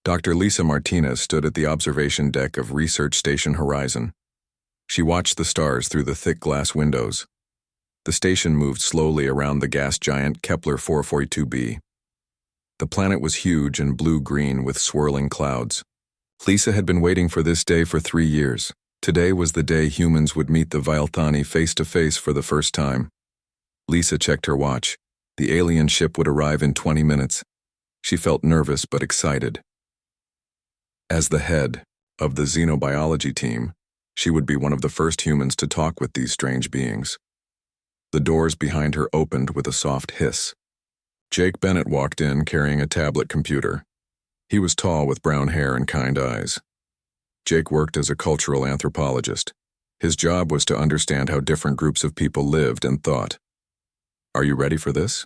Dr. Lisa Martinez stood at the observation deck of Research Station Horizon. She watched the stars through the thick glass windows. The station moved slowly around the gas giant Kepler 442b. The planet was huge and blue-green with swirling clouds. Lisa had been waiting for this day for 3 years. Today was the day humans would meet the Vilethani face-to-face for the first time. Lisa checked her watch. The alien ship would arrive in 20 minutes. She felt nervous but excited. As the head of the xenobiology team, she would be one of the first humans to talk with these strange beings. The doors behind her opened with a soft hiss. Jake Bennett walked in carrying a tablet computer. He was tall with brown hair and kind eyes. Jake worked as a cultural anthropologist. His job was to understand how different groups of people lived and thought. "Are you ready for this?"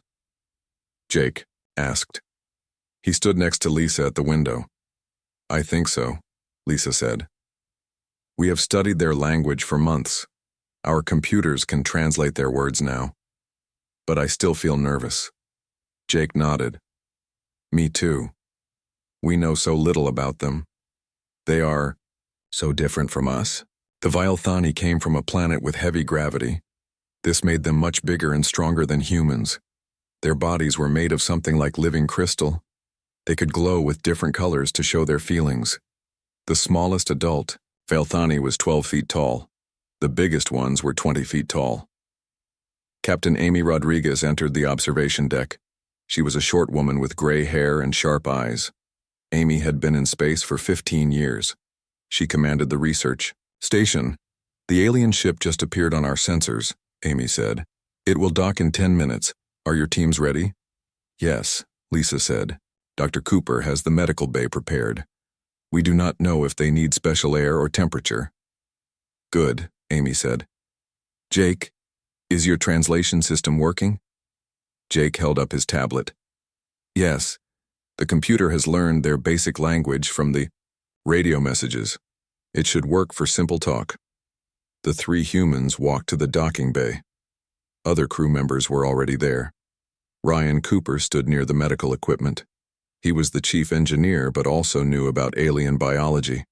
Jake asked. He stood next to Lisa at the window. "I think so," Lisa said. "We have studied their language for months. Our computers can translate their words now. But I still feel nervous." Jake nodded. "Me too. We know so little about them. They are so different from us." The Vilethani came from a planet with heavy gravity. This made them much bigger and stronger than humans. Their bodies were made of something like living crystal. They could glow with different colors to show their feelings. The smallest adult, Vilethani, was 12 feet tall. The biggest ones were 20 feet tall. Captain Amy Rodriguez entered the observation deck. She was a short woman with gray hair and sharp eyes. Amy had been in space for 15 years. She commanded the research station. "The alien ship just appeared on our sensors," Amy said. "It will dock in 10 minutes. Are your teams ready?" "Yes," Lisa said. "Dr. Cooper has the medical bay prepared. We do not know if they need special air or temperature." "Good," Amy said. "Jake, is your translation system working?" Jake held up his tablet. "Yes. The computer has learned their basic language from the radio messages. It should work for simple talk." The 3 humans walked to the docking bay. Other crew members were already there. Ryan Cooper stood near the medical equipment. He was the chief engineer but also knew about alien biology.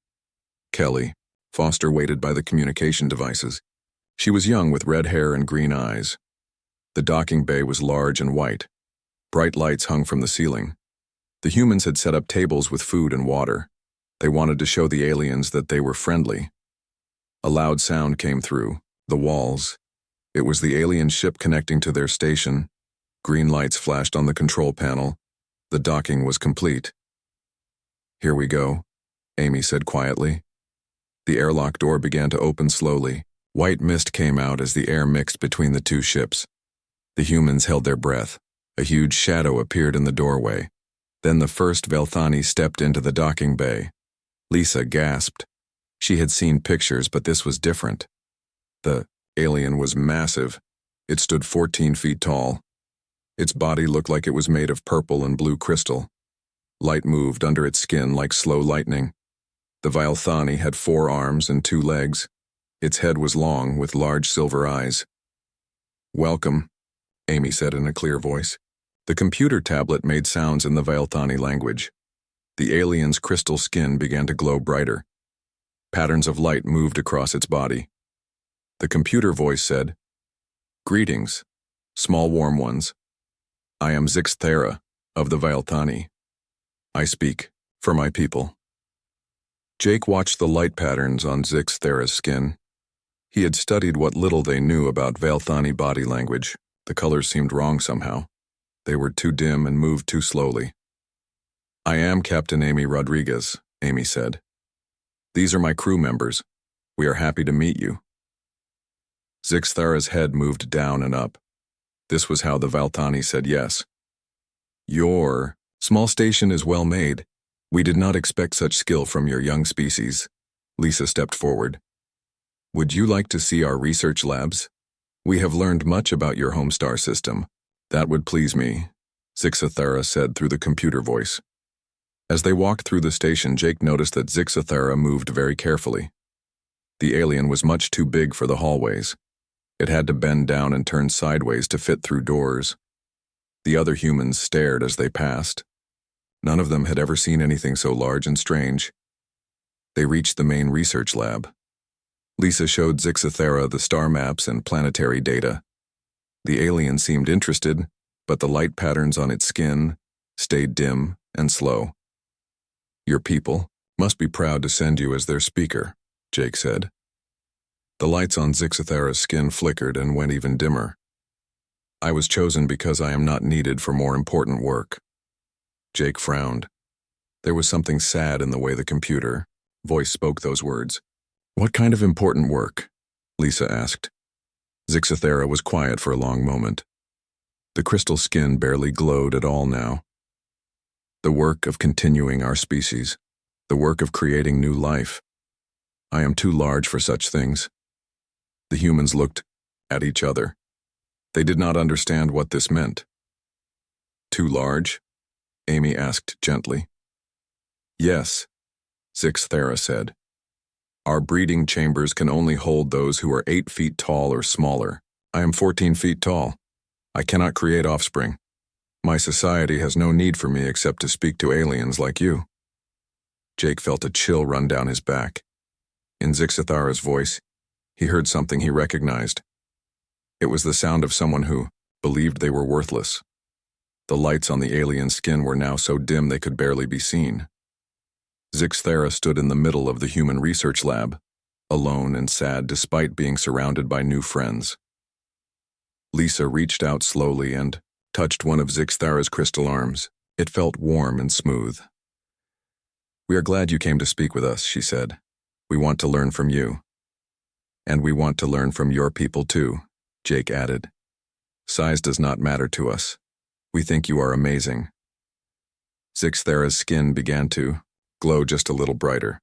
Kelly Foster waited by the communication devices. She was young with red hair and green eyes. The docking bay was large and white. Bright lights hung from the ceiling. The humans had set up tables with food and water. They wanted to show the aliens that they were friendly. A loud sound came through the walls. It was the alien ship connecting to their station. Green lights flashed on the control panel. The docking was complete. "Here we go," Amy said quietly. The airlock door began to open slowly. White mist came out as the air mixed between the 2 ships. The humans held their breath. A huge shadow appeared in the doorway. Then the first Vilethani stepped into the docking bay. Lisa gasped. She had seen pictures, but this was different. The alien was massive. It stood 14 feet tall. Its body looked like it was made of purple and blue crystal. Light moved under its skin like slow lightning. The Vilethani had 4 arms and 2 legs. Its head was long, with large silver eyes. "Welcome," Amy said in a clear voice. The computer tablet made sounds in the Vilethani language. The alien's crystal skin began to glow brighter. Patterns of light moved across its body. The computer voice said, "Greetings, small warm ones. I am Zixthera of the Vilethani. I speak for my people." Jake watched the light patterns on Zixthera's skin. He had studied what little they knew about Vilethani body language. The colors seemed wrong somehow. They were too dim and moved too slowly. "I am Captain Amy Rodriguez," Amy said. "These are my crew members. We are happy to meet you." Zixthera's head moved down and up. This was how the Vilethani said yes. "Your small station is well made. We did not expect such skill from your young species." Lisa stepped forward. "Would you like to see our research labs? We have learned much about your home star system. That would please me," Zixthera said through the computer voice. As they walked through the station, Jake noticed that Zixthera moved very carefully. The alien was much too big for the hallways. It had to bend down and turn sideways to fit through doors. The other humans stared as they passed. None of them had ever seen anything so large and strange. They reached the main research lab. Lisa showed Zixathera the star maps and planetary data. The alien seemed interested, but the light patterns on its skin stayed dim and slow. "Your people must be proud to send you as their speaker," Jake said. The lights on Zixathera's skin flickered and went even dimmer. "I was chosen because I am not needed for more important work." Jake frowned. There was something sad in the way the computer voice spoke those words. "What kind of important work?" Lisa asked. Zixathera was quiet for a long moment. The crystal skin barely glowed at all now. "The work of continuing our species. The work of creating new life. I am too large for such things." The humans looked at each other. They did not understand what this meant. "Too large?" Amy asked gently. "Yes," Zixathera said. "Our breeding chambers can only hold those who are 8 feet tall or smaller. I am 14 feet tall. I cannot create offspring. My society has no need for me except to speak to aliens like you." Jake felt a chill run down his back. In Zixathera's voice, he heard something he recognized. It was the sound of someone who believed they were worthless. The lights on the alien skin were now so dim they could barely be seen. Zixathera stood in the middle of the human research lab, alone and sad despite being surrounded by new friends. Lisa reached out slowly and touched one of Zixathera's crystal arms. It felt warm and smooth. "We are glad you came to speak with us," she said. "We want to learn from you." "And we want to learn from your people too," Jake added. "Size does not matter to us. We think you are amazing." Zixathera's skin began to glow just a little brighter.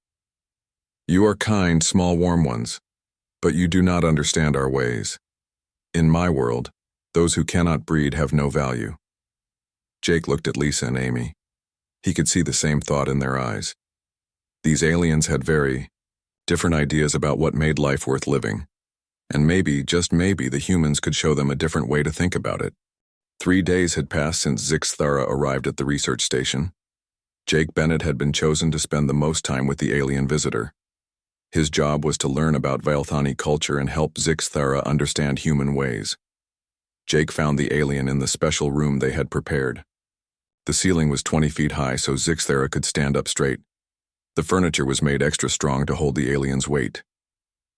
"You are kind, small, warm ones, but you do not understand our ways. In my world, those who cannot breed have no value." Jake looked at Lisa and Amy. He could see the same thought in their eyes. These aliens had very different ideas about what made life worth living, and maybe, just maybe, the humans could show them a different way to think about it. 3 days had passed since Zixathera arrived at the research station. Jake Bennett had been chosen to spend the most time with the alien visitor. His job was to learn about Vailthani culture and help Zixathera understand human ways. Jake found the alien in the special room they had prepared. The ceiling was 20 feet high so Zixathera could stand up straight. The furniture was made extra strong to hold the alien's weight.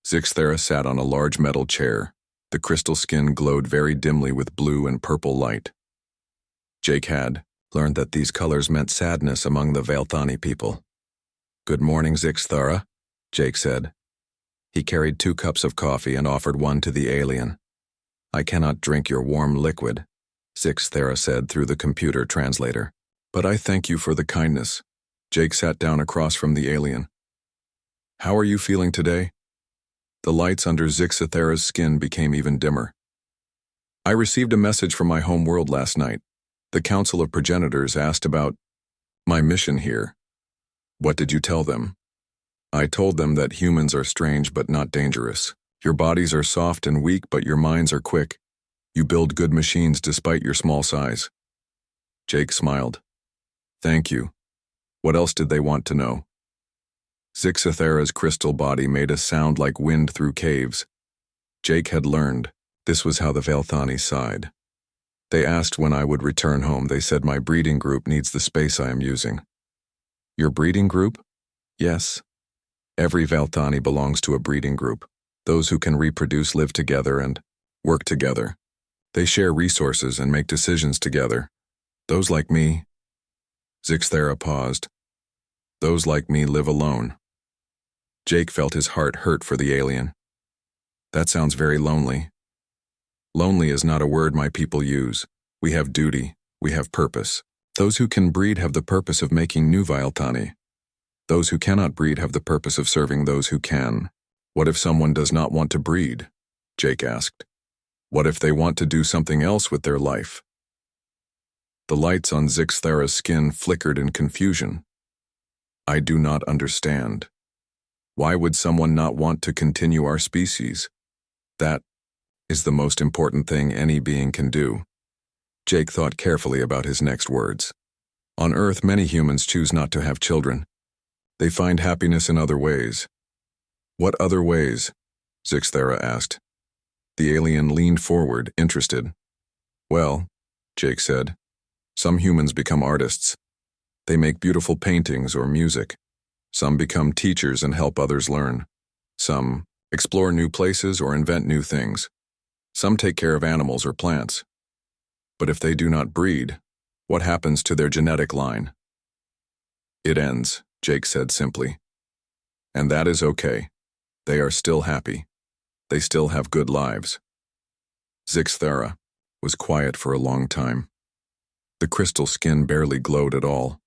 Zixathera sat on a large metal chair. The crystal skin glowed very dimly with blue and purple light. Jake had learned that these colors meant sadness among the Vailthani people. "Good morning, Zixathera," Jake said. He carried 2 cups of coffee and offered one to the alien. "I cannot drink your warm liquid," Zixathera said through the computer translator. "But I thank you for the kindness." Jake sat down across from the alien. "How are you feeling today?" The lights under Zixathera's skin became even dimmer. "I received a message from my home world last night. The Council of Progenitors asked about my mission here." "What did you tell them?" "I told them that humans are strange but not dangerous. Your bodies are soft and weak but your minds are quick. You build good machines despite your small size." Jake smiled. "Thank you. What else did they want to know?" Zixathera's crystal body made a sound like wind through caves. Jake had learned this was how the Vailthani sighed. "They asked when I would return home. They said my breeding group needs the space I am using." "Your breeding group?" "Yes. Every Vailthani belongs to a breeding group. Those who can reproduce live together and work together. They share resources and make decisions together. Those like me..." Zixathera paused. "Those like me live alone." Jake felt his heart hurt for the alien. "That sounds very lonely." "Lonely is not a word my people use. We have duty. We have purpose. Those who can breed have the purpose of making new Vailthani. Those who cannot breed have the purpose of serving those who can." "What if someone does not want to breed?" Jake asked. "What if they want to do something else with their life?" The lights on Zixathera's skin flickered in confusion. "I do not understand. Why would someone not want to continue our species? That is the most important thing any being can do." Jake thought carefully about his next words. On Earth, many humans choose not to have children. They find happiness in other ways. What other ways? Zixthera asked. The alien leaned forward, interested. Well, Jake said, some humans become artists. They make beautiful paintings or music. Some become teachers and help others learn. Some explore new places or invent new things. Some take care of animals or plants. But if they do not breed, what happens to their genetic line? It ends, Jake said simply. And that is okay. They are still happy. They still have good lives. Zixthera was quiet for a long time. The crystal skin barely glowed at all.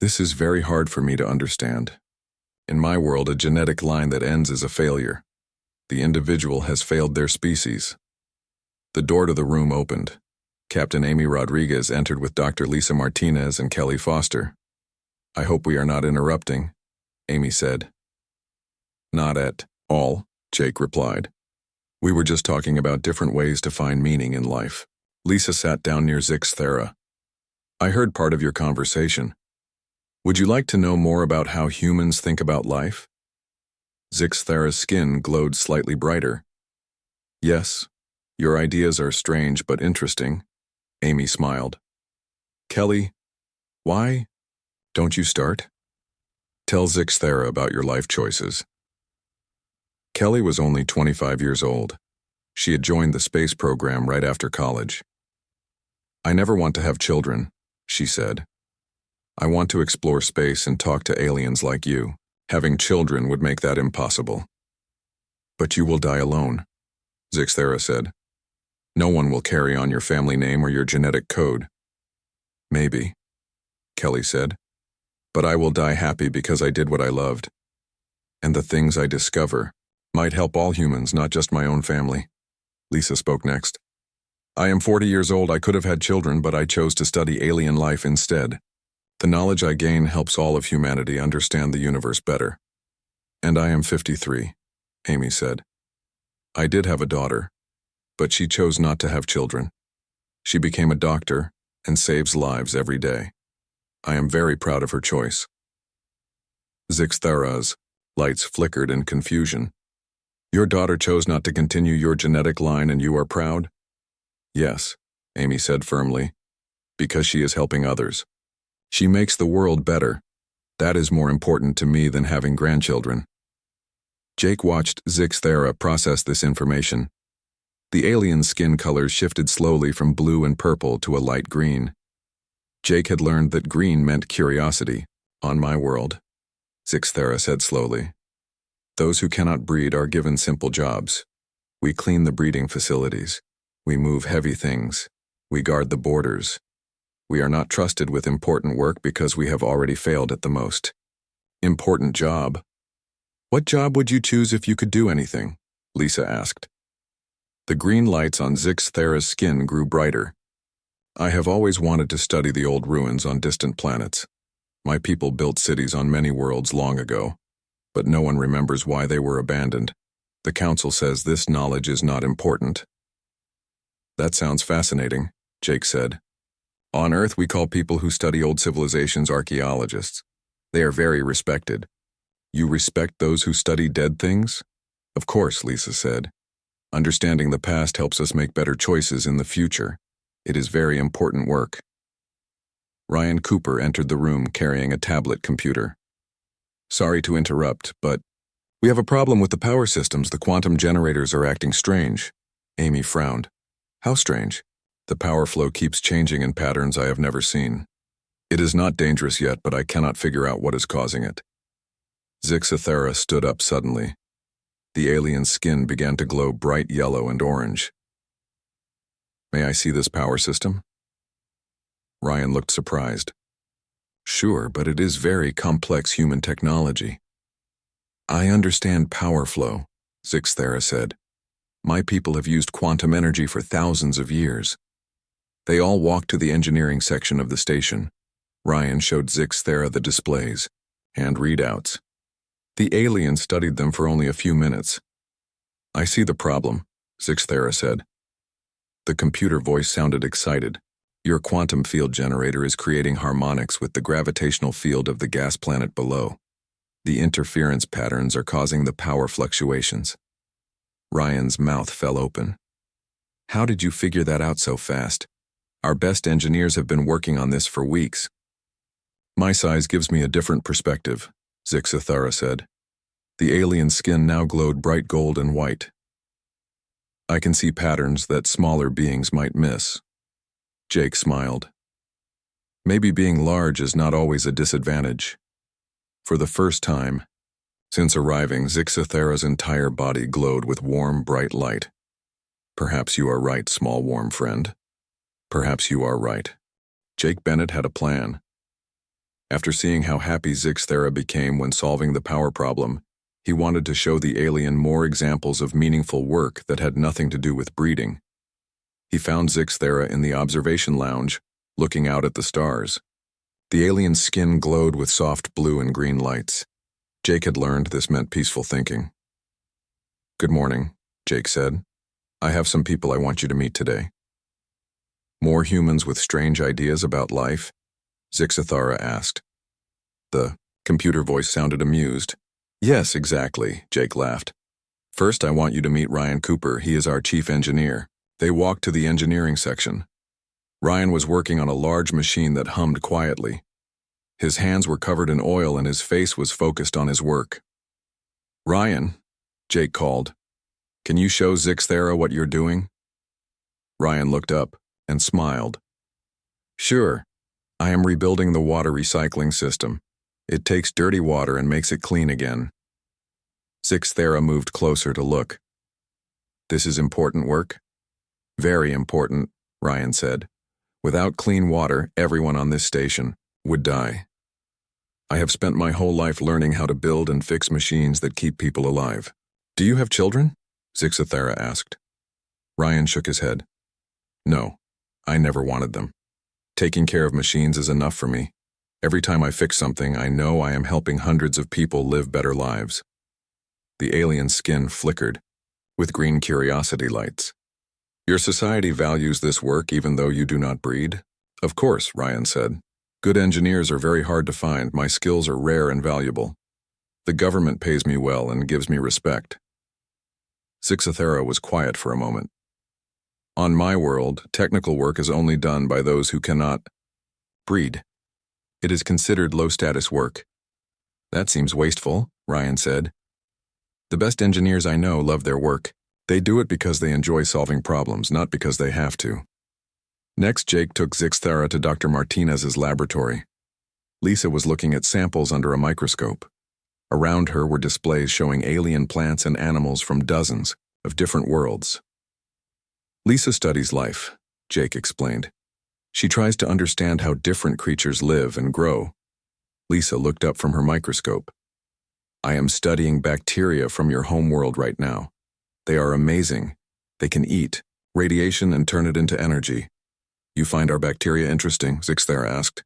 This is very hard for me to understand. In my world, a genetic line that ends is a failure. The individual has failed their species. The door to the room opened. Captain Amy Rodriguez entered with Dr. Lisa Martinez and Kelly Foster. I hope we are not interrupting, Amy said. Not at all, Jake replied. We were just talking about different ways to find meaning in life. Lisa sat down near Zixthera. I heard part of your conversation. Would you like to know more about how humans think about life? Zixthera's skin glowed slightly brighter. Yes, your ideas are strange but interesting, Amy smiled. Kelly, why don't you start? Tell Zixthera about your life choices. Kelly was only 25 years old. She had joined the space program right after college. I never want to have children, she said. I want to explore space and talk to aliens like you. Having children would make that impossible. But you will die alone, Zixthera said. No one will carry on your family name or your genetic code. Maybe, Kelly said. But I will die happy because I did what I loved. And the things I discover might help all humans, not just my own family. Lisa spoke next. I am 40 years old. I could have had children, but I chose to study alien life instead. The knowledge I gain helps all of humanity understand the universe better. And I am 53, Amy said. I did have a daughter, but she chose not to have children. She became a doctor and saves lives every day. I am very proud of her choice. Zixthera's lights flickered in confusion. Your daughter chose not to continue your genetic line and you are proud? Yes, Amy said firmly, because she is helping others. She makes the world better. That is more important to me than having grandchildren. Jake watched Zixthera process this information. The alien's skin colors shifted slowly from blue and purple to a light green. Jake had learned that green meant curiosity. On my world, Zixthera said slowly. Those who cannot breed are given simple jobs. We clean the breeding facilities. We move heavy things. We guard the borders. We are not trusted with important work because we have already failed at the most important job. What job would you choose if you could do anything? Lisa asked. The green lights on Zixthera's skin grew brighter. I have always wanted to study the old ruins on distant planets. My people built cities on many worlds long ago, but no one remembers why they were abandoned. The council says this knowledge is not important. That sounds fascinating, Jake said. On Earth, we call people who study old civilizations archaeologists. They are very respected. You respect those who study dead things? Of course, Lisa said. Understanding the past helps us make better choices in the future. It is very important work. Ryan Cooper entered the room carrying a tablet computer. Sorry to interrupt, but we have a problem with the power systems. The quantum generators are acting strange. Amy frowned. How strange? The power flow keeps changing in patterns I have never seen. It is not dangerous yet, but I cannot figure out what is causing it. Zixthera stood up suddenly. The alien's skin began to glow bright yellow and orange. May I see this power system? Ryan looked surprised. Sure, but it is very complex human technology. I understand power flow, Zixthera said. My people have used quantum energy for thousands of years. They all walked to the engineering section of the station. Ryan showed Zixthera the displays and readouts. The alien studied them for only a few minutes. I see the problem, Zixthera said. The computer voice sounded excited. Your quantum field generator is creating harmonics with the gravitational field of the gas planet below. The interference patterns are causing the power fluctuations. Ryan's mouth fell open. How did you figure that out so fast? Our best engineers have been working on this for weeks. My size gives me a different perspective, Zixathara said. The alien skin now glowed bright gold and white. I can see patterns that smaller beings might miss. Jake smiled. Maybe being large is not always a disadvantage. For the first time, since arriving, Zixathara's entire body glowed with warm, bright light. Perhaps you are right, small warm friend. Perhaps you are right. Jake Bennett had a plan. After seeing how happy Zixathara became when solving the power problem, he wanted to show the alien more examples of meaningful work that had nothing to do with breeding. He found Zixathara in the observation lounge, looking out at the stars. The alien's skin glowed with soft blue and green lights. Jake had learned this meant peaceful thinking. Good morning, Jake said. I have some people I want you to meet today. More humans with strange ideas about life? Zixathara asked. The computer voice sounded amused. Yes, exactly, Jake laughed. First, I want you to meet Ryan Cooper. He is our chief engineer. They walked to the engineering section. Ryan was working on a large machine that hummed quietly. His hands were covered in oil and his face was focused on his work. Ryan, Jake called, can you show Zixathara what you're doing? Ryan looked up and smiled. Sure, I am rebuilding the water recycling system. It takes dirty water and makes it clean again. Zixathara moved closer to look. This is important work? Very important, Ryan said. Without clean water, everyone on this station would die. I have spent my whole life learning how to build and fix machines that keep people alive. Do you have children? Zixathara asked. Ryan shook his head. No, I never wanted them. Taking care of machines is enough for me. Every time I fix something, I know I am helping hundreds of people live better lives. The alien's skin flickered, with green curiosity lights. Your society values this work even though you do not breed? Of course, Ryan said. Good engineers are very hard to find. My skills are rare and valuable. The government pays me well and gives me respect. Zixathara was quiet for a moment. On my world, technical work is only done by those who cannot breed. It is considered low-status work. That seems wasteful, Ryan said. The best engineers I know love their work. They do it because they enjoy solving problems, not because they have to. Next, Jake took Zixathara to Dr. Martinez's laboratory. Lisa was looking at samples under a microscope. Around her were displays showing alien plants and animals from dozens of different worlds. Lisa studies life, Jake explained. She tries to understand how different creatures live and grow. Lisa looked up from her microscope. I am studying bacteria from your home world right now. They are amazing. They can eat radiation and turn it into energy. You find our bacteria interesting? Zixathara asked.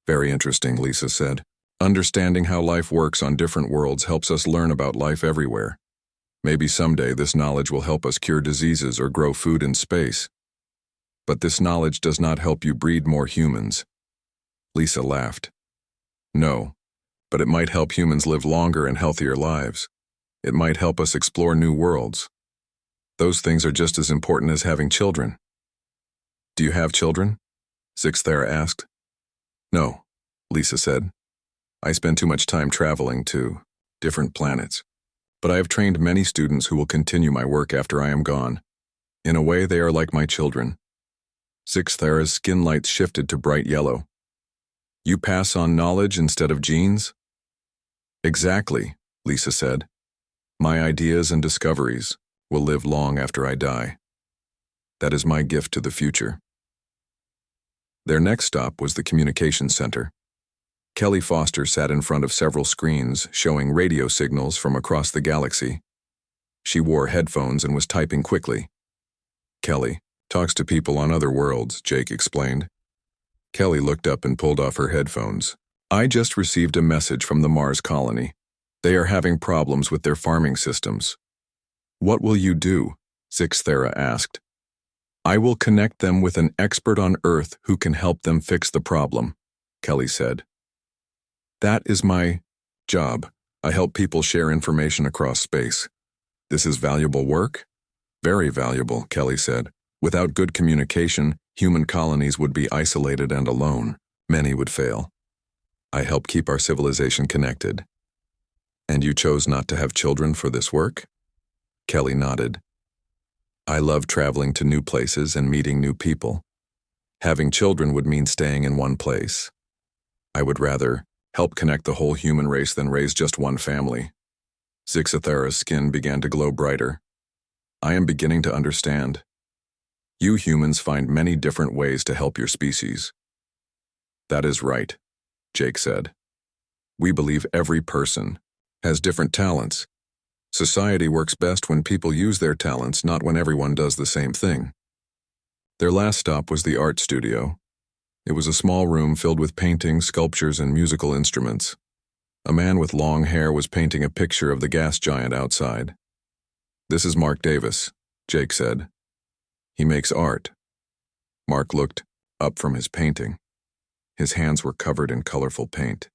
Very interesting, Lisa said. Understanding how life works on different worlds helps us learn about life everywhere. Maybe someday this knowledge will help us cure diseases or grow food in space. But this knowledge does not help you breed more humans. Lisa laughed. No, but it might help humans live longer and healthier lives. It might help us explore new worlds. Those things are just as important as having children. Do you have children? Zixathara asked. No, Lisa said. I spend too much time traveling to different planets. But I have trained many students who will continue my work after I am gone. In a way, they are like my children. Zixathara's skin lights shifted to bright yellow. You pass on knowledge instead of genes? Exactly, Lisa said. My ideas and discoveries will live long after I die. That is my gift to the future. Their next stop was the communications center. Kelly Foster sat in front of several screens showing radio signals from across the galaxy. She wore headphones and was typing quickly. Kelly talks to people on other worlds, Jake explained. Kelly looked up and pulled off her headphones. I just received a message from the Mars colony. They are having problems with their farming systems. What will you do? Zixathara asked. I will connect them with an expert on Earth who can help them fix the problem, Kelly said. That is my job. I help people share information across space. This is valuable work? Very valuable, Kelly said. Without good communication, human colonies would be isolated and alone. Many would fail. I help keep our civilization connected. And you chose not to have children for this work? Kelly nodded. I love traveling to new places and meeting new people. Having children would mean staying in one place. I would rather help connect the whole human race than raise just one family. Zixathara's skin began to glow brighter. I am beginning to understand. You humans find many different ways to help your species. That is right, Jake said. We believe every person has different talents. Society works best when people use their talents, not when everyone does the same thing. Their last stop was the art studio. It was a small room filled with paintings, sculptures, and musical instruments. A man with long hair was painting a picture of the gas giant outside. This is Mark Davis, Jake said. He makes art. Mark looked up from his painting. His hands were covered in colorful paint.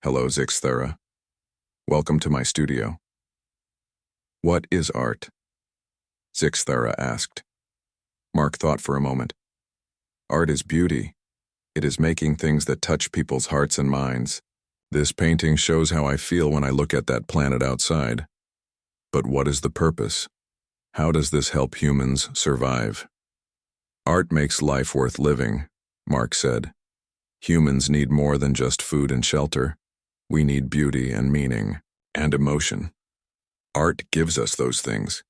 Hello, Zixthara. Welcome to my studio. What is art? Zixthara asked. Mark thought for a moment. Art is beauty. It is making things that touch people's hearts and minds. This painting shows how I feel when I look at that planet outside. But what is the purpose? How does this help humans survive? Art makes life worth living, Mark said. Humans need more than just food and shelter. We need beauty and meaning and emotion. Art gives us those things.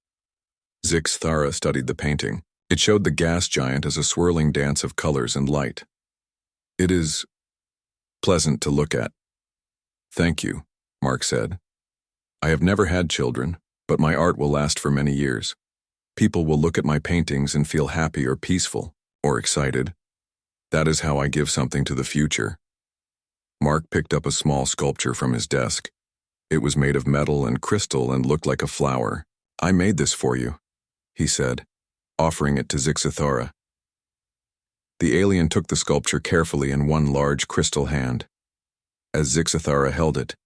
Zixthara studied the painting. It showed the gas giant as a swirling dance of colors and light. It is pleasant to look at. Thank you, Mark said. I have never had children, but my art will last for many years. People will look at my paintings and feel happy or peaceful or excited. That is how I give something to the future. Mark picked up a small sculpture from his desk. It was made of metal and crystal and looked like a flower. I made this for you, he said, offering it to Zixathara. The alien took the sculpture carefully in one large crystal hand. As Zixathara held it,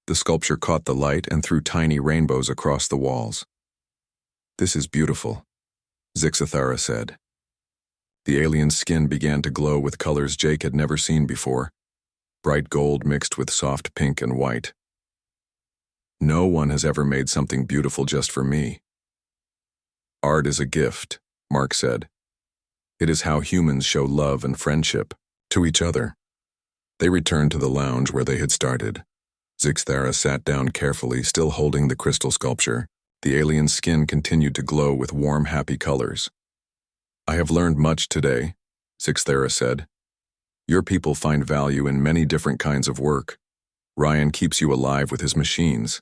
the sculpture caught the light and threw tiny rainbows across the walls. This is beautiful, Zixathara said. The alien's skin began to glow with colors Jake had never seen before, bright gold mixed with soft pink and white. No one has ever made something beautiful just for me. Art is a gift, Mark said. It is how humans show love and friendship to each other. They returned to the lounge where they had started. Zixthara sat down carefully, still holding the crystal sculpture. The alien's skin continued to glow with warm, happy colors. I have learned much today, Zixthara said. Your people find value in many different kinds of work. Ryan keeps you alive with his machines.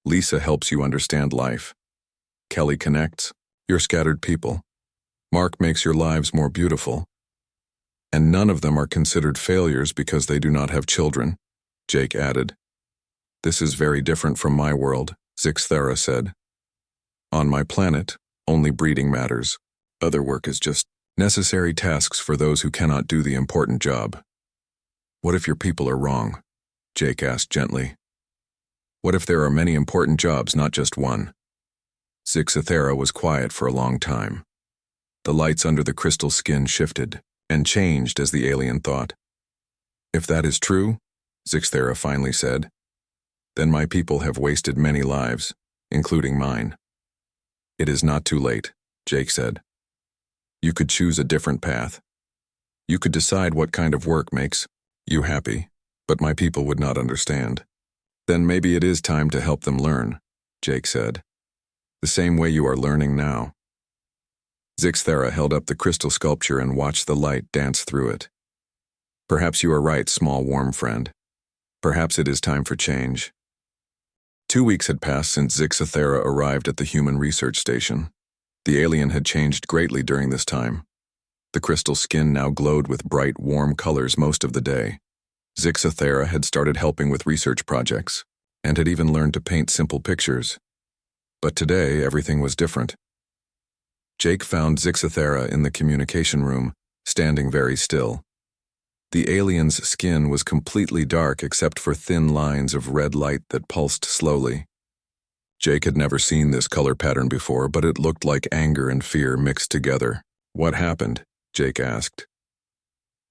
Lisa helps you understand life. Kelly connects your scattered people. Mark makes your lives more beautiful. And none of them are considered failures because they do not have children, Jake added. This is very different from my world, Zixthara said. On my planet, only breeding matters. Other work is just necessary tasks for those who cannot do the important job. What if your people are wrong? Jake asked gently. What if there are many important jobs, not just one? Zixathara was quiet for a long time. The lights under the crystal skin shifted and changed as the alien thought. If that is true, Zixathara finally said, then my people have wasted many lives, including mine. It is not too late, Jake said. You could choose a different path. You could decide what kind of work makes you happy, but my people would not understand. Then maybe it is time to help them learn, Jake said. The same way you are learning now. Zixathara held up the crystal sculpture and watched the light dance through it. Perhaps you are right, small warm friend. Perhaps it is time for change. 2 weeks had passed since Zixathara arrived at the human research station. The alien had changed greatly during this time. The crystal skin now glowed with bright, warm colors most of the day. Zixathara had started helping with research projects, and had even learned to paint simple pictures. But today, everything was different. Jake found Zixathera in the communication room, standing very still. The alien's skin was completely dark except for thin lines of red light that pulsed slowly. Jake had never seen this color pattern before, but it looked like anger and fear mixed together. "What happened?" Jake asked.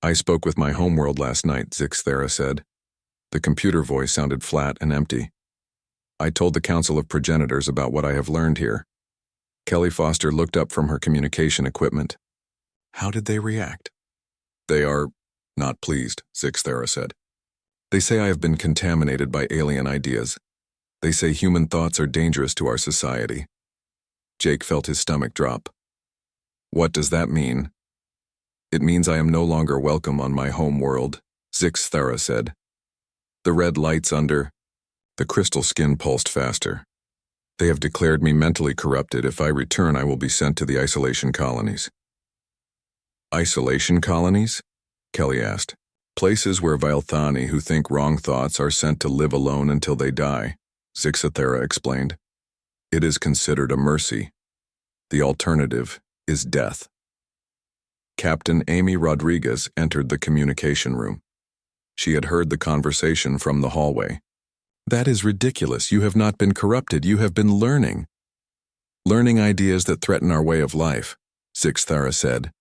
"I spoke with my homeworld last night," Zixathera said. The computer voice sounded flat and empty. "I told the Council of Progenitors about what I have learned here." Kelly Foster looked up from her communication equipment. "How did they react?" "They are not pleased," Zixathera said. "They say I have been contaminated by alien ideas. They say human thoughts are dangerous to our society." Jake felt his stomach drop. "What does that mean?" "It means I am no longer welcome on my home world," Zixathera said. The red lights under the crystal skin pulsed faster. "They have declared me mentally corrupted. If I return, I will be sent to the isolation colonies." "Isolation colonies?" Kelly asked. "Places where Vilthani who think wrong thoughts are sent to live alone until they die," Zixathera explained. "It is considered a mercy. The alternative is death." Captain Amy Rodriguez entered the communication room. She had heard the conversation from the hallway. "That is ridiculous. You have not been corrupted. You have been learning. Learning ideas that threaten our way of life," Zixathera said.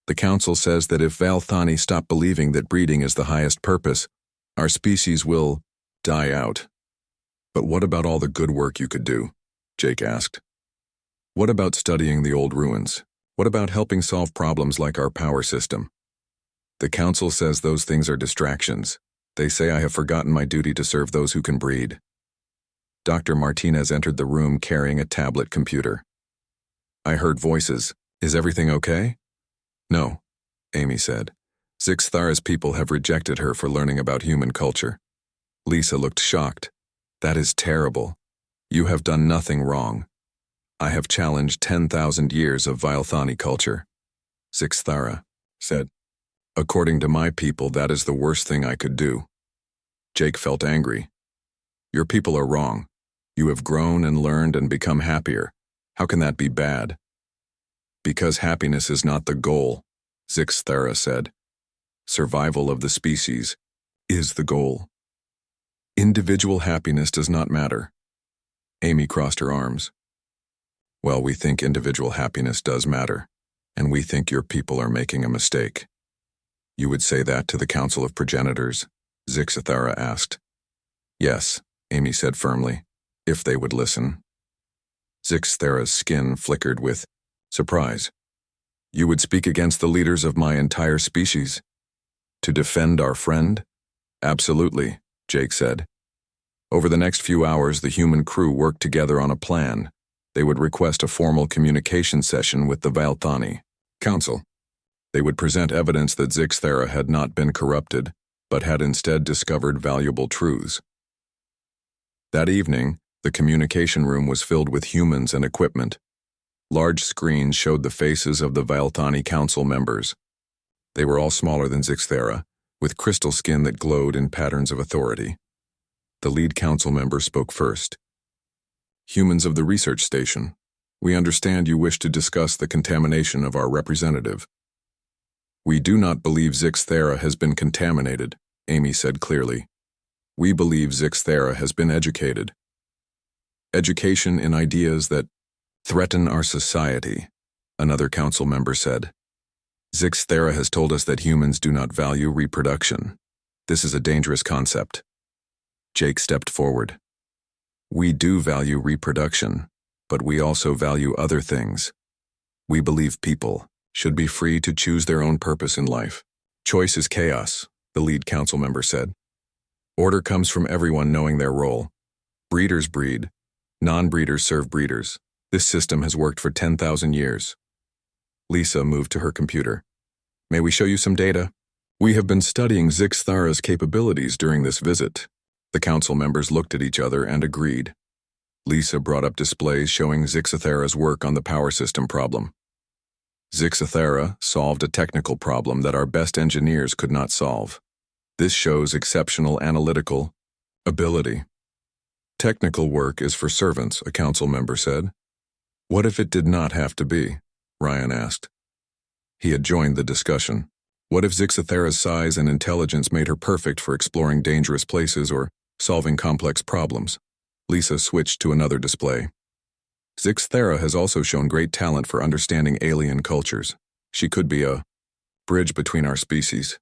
"The Council says that if Vilthani stop believing that breeding is the highest purpose, our species will die out." "But what about all the good work you could do?" Jake asked. "What about studying the old ruins? What about helping solve problems like our power system?" "The Council says those things are distractions. They say I have forgotten my duty to serve those who can breed." Dr. Martinez entered the room carrying a tablet computer. "I heard voices. Is everything okay?" "No," Amy said. "Zixathera's people have rejected her for learning about human culture." Lisa looked shocked. "That is terrible. You have done nothing wrong. I have challenged 10,000 years of Vilthani culture." Zixathera said, "According to my people, that is the worst thing I could do." Jake felt angry. "Your people are wrong. You have grown and learned and become happier. How can that be bad?" "Because happiness is not the goal," Zixathera said. "Survival of the species is the goal. Individual happiness does not matter." Amy crossed her arms. "Well, we think individual happiness does matter, and we think your people are making a mistake." "You would say that to the Council of Progenitors?" Zixathera asked. "Yes," Amy said firmly, "if they would listen." Zixathera's skin flickered with surprise. "You would speak against the leaders of my entire species? To defend our friend?" "Absolutely," Jake said. Over the next few hours, the human crew worked together on a plan. They would request a formal communication session with the Vilthani Council. They would present evidence that Zixathera had not been corrupted, but had instead discovered valuable truths. That evening, the communication room was filled with humans and equipment. Large screens showed the faces of the Vilthani Council members. They were all smaller than Zixathera, with crystal skin that glowed in patterns of authority. The lead council member spoke first. "Humans of the research station, we understand you wish to discuss the contamination of our representative." "We do not believe Zixathera has been contaminated," Amy said clearly. "We believe Zixathera has been educated. Education in ideas that threaten our society," another council member said. "Zixathera has told us that humans do not value reproduction. This is a dangerous concept." Jake stepped forward. "We do value reproduction, but we also value other things. We believe people should be free to choose their own purpose in life. Choice is chaos," the lead council member said. "Order comes from everyone knowing their role. Breeders breed. Non-breeders serve breeders. This system has worked for 10,000 years." Lisa moved to her computer. "May we show you some data?" "We have been studying Zixathera's capabilities during this visit." The council members looked at each other and agreed. Lisa brought up displays showing Zixathera's work on the power system problem. Zixathera solved a technical problem that our best engineers could not solve. This shows exceptional analytical ability. "Technical work is for servants," a council member said. "What if it did not have to be?" Ryan asked. He had joined the discussion. What if Zixathera's size and intelligence made her perfect for exploring dangerous places or solving complex problems? Lisa switched to another display. Zixathera has also shown great talent for understanding alien cultures. She could be a bridge between our species.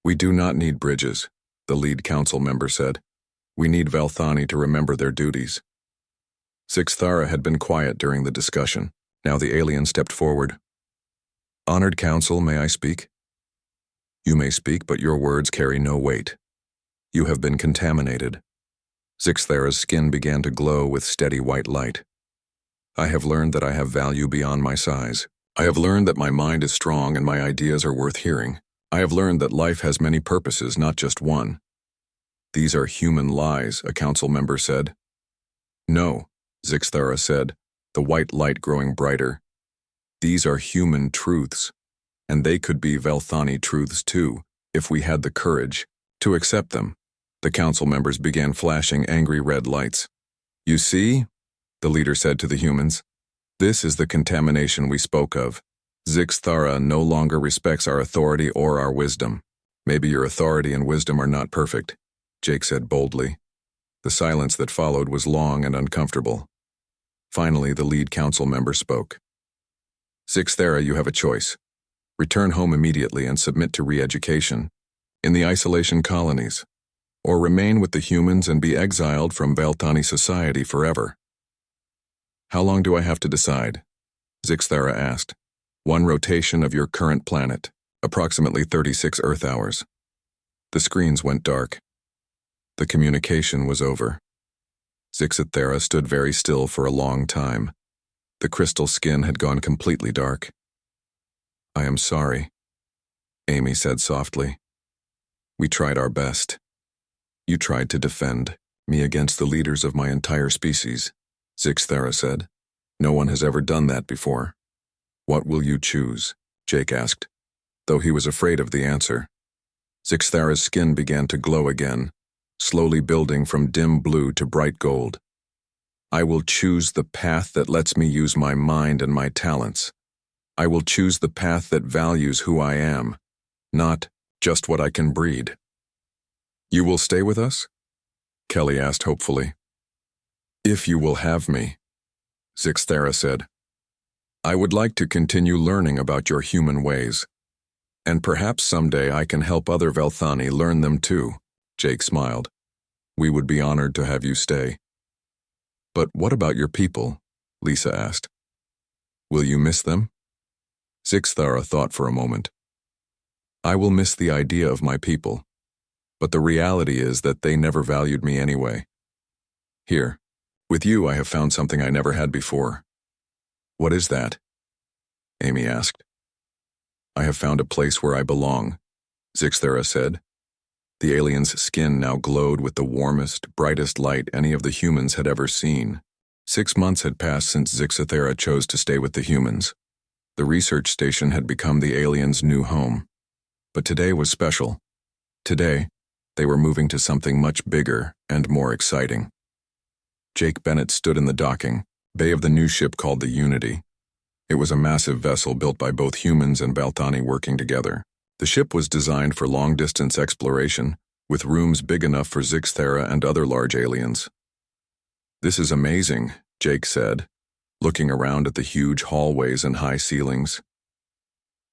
We do not need bridges, the lead council member said. We need Velthani to remember their duties. Zixathera had been quiet during the discussion. Now the alien stepped forward. Honored council, may I speak? You may speak, but your words carry no weight. You have been contaminated. Zixathera's skin began to glow with steady white light. I have learned that I have value beyond my size. I have learned that my mind is strong and my ideas are worth hearing. I have learned that life has many purposes, not just one. These are human lies, a council member said. No, Zixathera said, the white light growing brighter. These are human truths, and they could be Velthani truths too, if we had the courage to accept them. The council members began flashing angry red lights. You see, the leader said to the humans, this is the contamination we spoke of. Zixathera no longer respects our authority or our wisdom. Maybe your authority and wisdom are not perfect, Jake said boldly. The silence that followed was long and uncomfortable. Finally, the lead council member spoke. Zixathera, you have a choice. Return home immediately and submit to re-education in the isolation colonies, or remain with the humans and be exiled from Velthani society forever. How long do I have to decide? Zixathera asked. One rotation of your current planet, approximately 36 Earth hours. The screens went dark. The communication was over. Zixathera stood very still for a long time. The crystal skin had gone completely dark. I am sorry, Amy said softly. We tried our best. You tried to defend me against the leaders of my entire species, Zixathera said. No one has ever done that before. What will you choose? Jake asked, though he was afraid of the answer. Zixathera's skin began to glow again, slowly building from dim blue to bright gold. I will choose the path that lets me use my mind and my talents. I will choose the path that values who I am, not just what I can breed. You will stay with us? Kelly asked hopefully. If you will have me, Zixathera said. I would like to continue learning about your human ways, and perhaps someday I can help other Velthani learn them too, Jake smiled. We would be honored to have you stay. But what about your people? Lisa asked. Will you miss them? Zixathera thought for a moment. I will miss the idea of my people, but the reality is that they never valued me anyway. Here, with you I have found something I never had before. What is that? Amy asked. I have found a place where I belong, Zixathera said. The alien's skin now glowed with the warmest, brightest light any of the humans had ever seen. 6 months had passed since Zixathera chose to stay with the humans. The research station had become the aliens' new home. But today was special. Today, they were moving to something much bigger and more exciting. Jake Bennett stood in the docking bay of the new ship called the Unity. It was a massive vessel built by both humans and Velthani working together. The ship was designed for long-distance exploration, with rooms big enough for Zixathera and other large aliens. This is amazing, Jake said, looking around at the huge hallways and high ceilings.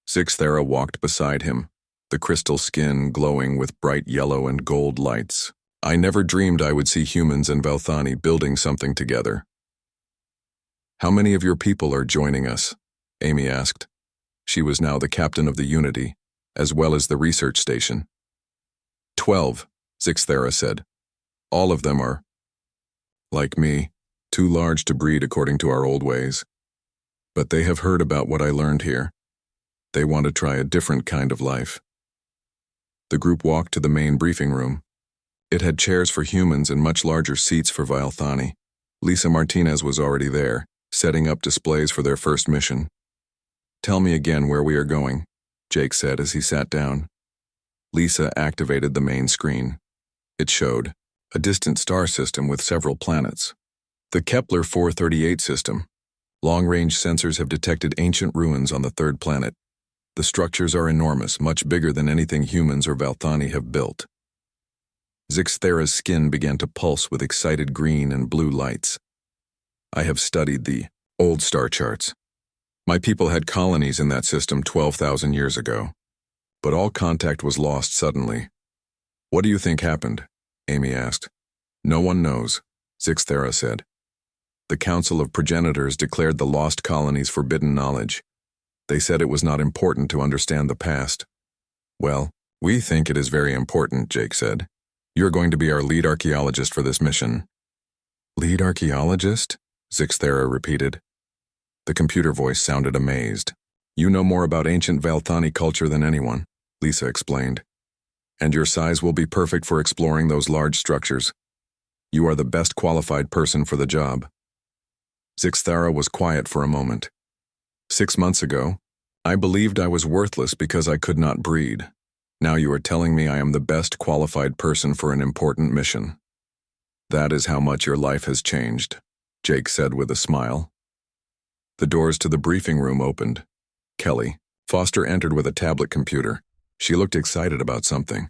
Zixathera walked beside him, the crystal skin glowing with bright yellow and gold lights. I never dreamed I would see humans and Velthani building something together. How many of your people are joining us? Amy asked. She was now the captain of the Unity, as well as the research station. 12, Zixathera said. All of them are, like me, too large to breed according to our old ways. But they have heard about what I learned here. They want to try a different kind of life. The group walked to the main briefing room. It had chairs for humans and much larger seats for Velthani. Lisa Martinez was already there, setting up displays for their first mission. Tell me again where we are going, Jake said as he sat down. Lisa activated the main screen. It showed a distant star system with several planets. The Kepler 438 system. Long-range sensors have detected ancient ruins on the third planet. The structures are enormous, much bigger than anything humans or Valthani have built. Zixthera's skin began to pulse with excited green and blue lights. I have studied the old star charts. My people had colonies in that system 12,000 years ago. But all contact was lost suddenly. What do you think happened? Amy asked. No one knows, Zixthera said. The Council of Progenitors declared the lost colonies forbidden knowledge. They said it was not important to understand the past. Well, we think it is very important, Jake said. You're going to be our lead archaeologist for this mission. Lead archaeologist? Zixthera repeated. The computer voice sounded amazed. You know more about ancient Valthani culture than anyone, Lisa explained. And your size will be perfect for exploring those large structures. You are the best qualified person for the job. Zixthera was quiet for a moment. 6 months ago, I believed I was worthless because I could not breed. Now you are telling me I am the best qualified person for an important mission. That is how much your life has changed, Jake said with a smile. The doors to the briefing room opened. Kelly, Foster entered with a tablet computer. She looked excited about something.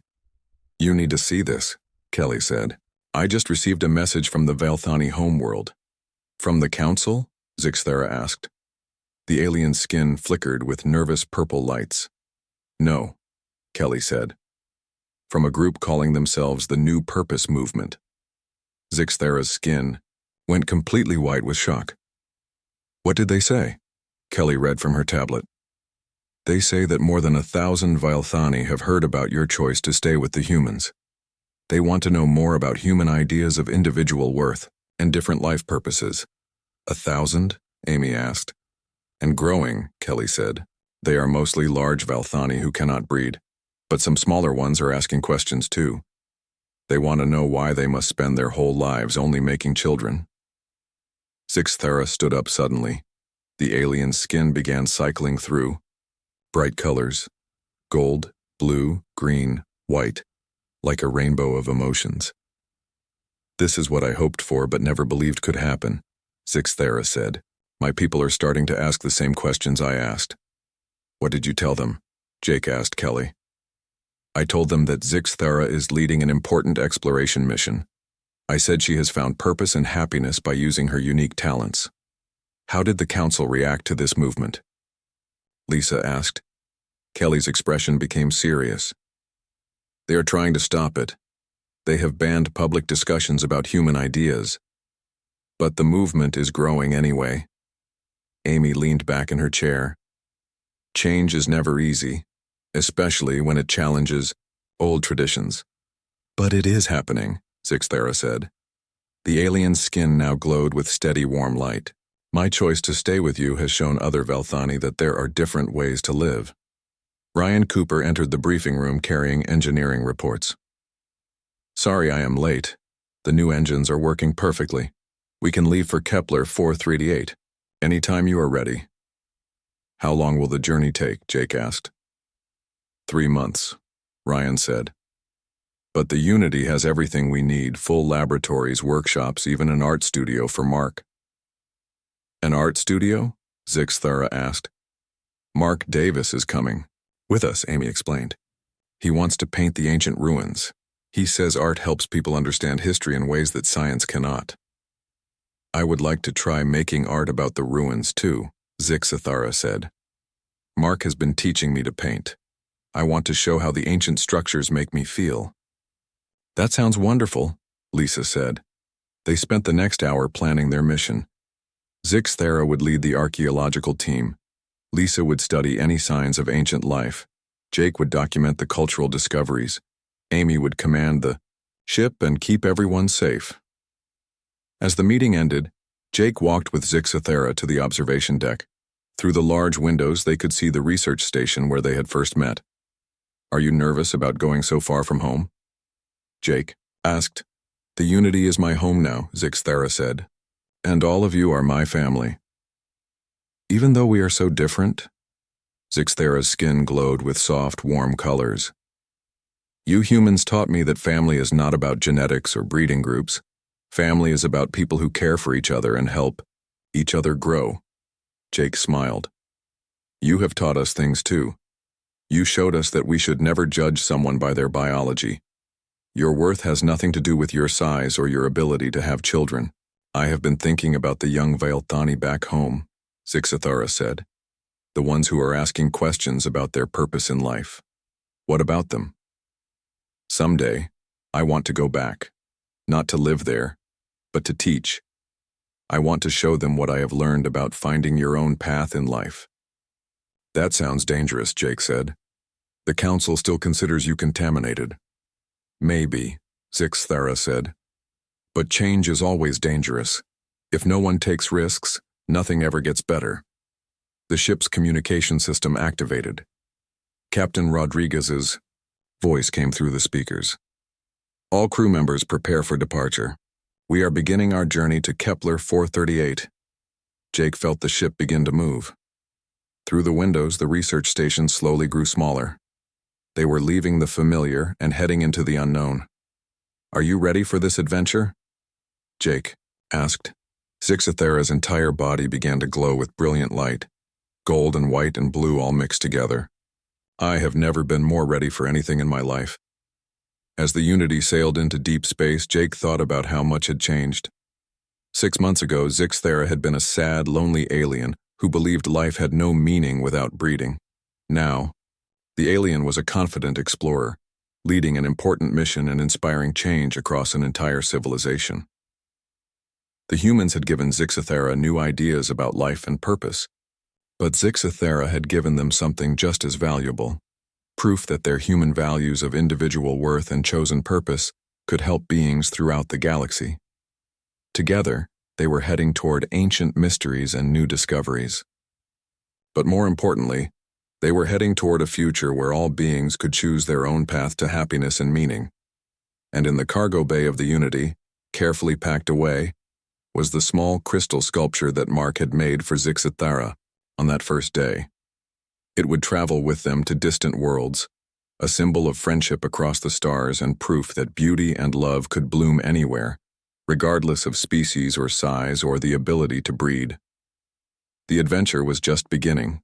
You need to see this, Kelly said. I just received a message from the Valthani homeworld. From the council? Zixthera asked. The alien's skin flickered with nervous purple lights. No, Kelly said. From a group calling themselves the New Purpose Movement. Zixthera's skin went completely white with shock. What did they say? Kelly read from her tablet. They say that more than 1,000 Valthani have heard about your choice to stay with the humans. They want to know more about human ideas of individual worth and different life purposes. 1,000? Amy asked. And growing, Kelly said. They are mostly large Valthani who cannot breed, but some smaller ones are asking questions too. They want to know why they must spend their whole lives only making children. Zixthera stood up suddenly. The alien's skin began cycling through. Bright colors. Gold, blue, green, white. Like a rainbow of emotions. This is what I hoped for but never believed could happen, Zixthera said. My people are starting to ask the same questions I asked. What did you tell them? Jake asked Kelly. I told them that Zixthera is leading an important exploration mission. I said she has found purpose and happiness by using her unique talents. How did the council react to this movement? Lisa asked. Kelly's expression became serious. They are trying to stop it. They have banned public discussions about human ideas. But the movement is growing anyway. Amy leaned back in her chair. Change is never easy, especially when it challenges old traditions. But it is happening, Zixthera said. The alien's skin now glowed with steady warm light. My choice to stay with you has shown other Valthani that there are different ways to live. Ryan Cooper entered the briefing room carrying engineering reports. Sorry I am late. The new engines are working perfectly. We can leave for Kepler 438. Anytime you are ready. How long will the journey take? Jake asked. 3 months, Ryan said. But the Unity has everything we need, full laboratories, workshops, even an art studio for Mark. An art studio? Zixthera asked. Mark Davis is coming. With us, Amy explained. He wants to paint the ancient ruins. He says art helps people understand history in ways that science cannot. I would like to try making art about the ruins too, Zixthera said. Mark has been teaching me to paint. I want to show how the ancient structures make me feel. That sounds wonderful, Lisa said. They spent the next hour planning their mission. Zixthera would lead the archaeological team. Lisa would study any signs of ancient life. Jake would document the cultural discoveries. Amy would command the ship and keep everyone safe. As the meeting ended, Jake walked with Zixthera to the observation deck. Through the large windows, they could see the research station where they had first met. Are you nervous about going so far from home? Jake asked. The Unity is my home now, Zixthera said. And all of you are my family. Even though we are so different? Zixthera's skin glowed with soft, warm colors. You humans taught me that family is not about genetics or breeding groups. Family is about people who care for each other and help each other grow. Jake smiled. You have taught us things too. You showed us that we should never judge someone by their biology. Your worth has nothing to do with your size or your ability to have children. I have been thinking about the young Vailthani back home, Zixathara said. The ones who are asking questions about their purpose in life. What about them? Someday, I want to go back. Not to live there, but to teach. I want to show them what I have learned about finding your own path in life. That sounds dangerous, Jake said. The council still considers you contaminated. Maybe, Zixathara said. But change is always dangerous. If no one takes risks, nothing ever gets better. The ship's communication system activated. Captain Rodriguez's voice came through the speakers. All crew members prepare for departure. We are beginning our journey to Kepler 438. Jake felt the ship begin to move. Through the windows, the research station slowly grew smaller. They were leaving the familiar and heading into the unknown. Are you ready for this adventure? Jake asked. Zixathara's entire body began to glow with brilliant light. Gold and white and blue all mixed together. I have never been more ready for anything in my life. As the Unity sailed into deep space, Jake thought about how much had changed. 6 months ago, Zixathara had been a sad, lonely alien who believed life had no meaning without breeding. Now, the alien was a confident explorer, leading an important mission and inspiring change across an entire civilization. The humans had given Zixathara new ideas about life and purpose, but Zixathara had given them something just as valuable, proof that their human values of individual worth and chosen purpose could help beings throughout the galaxy. Together, they were heading toward ancient mysteries and new discoveries. But more importantly, they were heading toward a future where all beings could choose their own path to happiness and meaning. And in the cargo bay of the Unity, carefully packed away, was the small crystal sculpture that Mark had made for Zixathara on that first day. It would travel with them to distant worlds, a symbol of friendship across the stars and proof that beauty and love could bloom anywhere, regardless of species or size or the ability to breed. The adventure was just beginning.